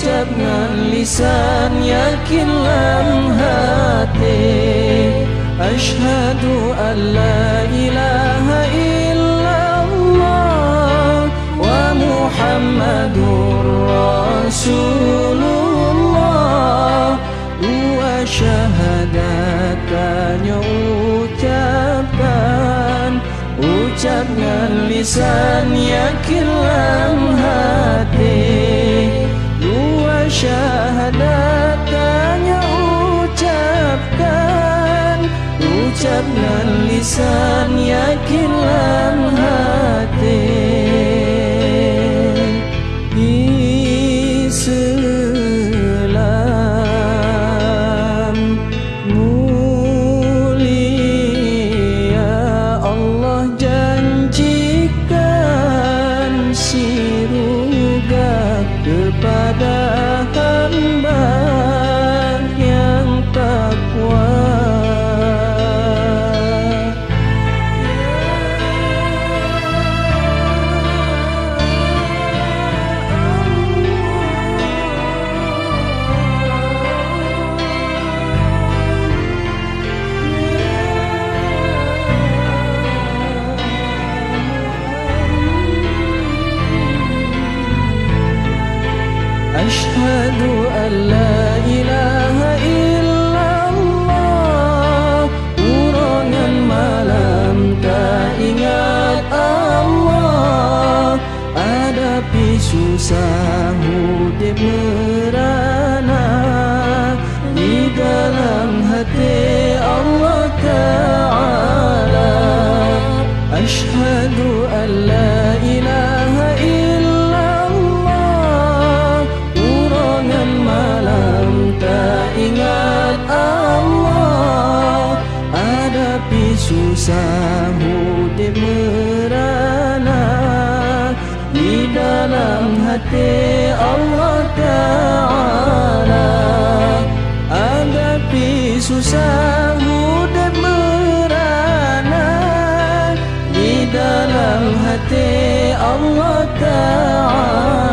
ucap dengan lisan, yakin dalam hati. Asyhadu an la ilaha illallah wa Muhammadur Rasulullah. Dua syahadat tanya ucapkan, ucap dengan lisan, yakin dalam hati. Dua syahadat tanya ucapkan, ucap dengan lisan, yakin dalam hati. Islam mulia, Allah janjikan surga kepada hamba yang takwa. Asyhadu an la ilaha illallah, urangan malam tak ingat Allah. Hadapi susah hidup merana, di dalam hati Allah Ta'ala. Asyhadu an la ilaha illallah, urangan malam tak ingat Allah. Hadapi susah hidup merana, di dalam hati Allah Ta'ala. Hadapi susah hidup merana, di dalam hati Allah Ta'ala.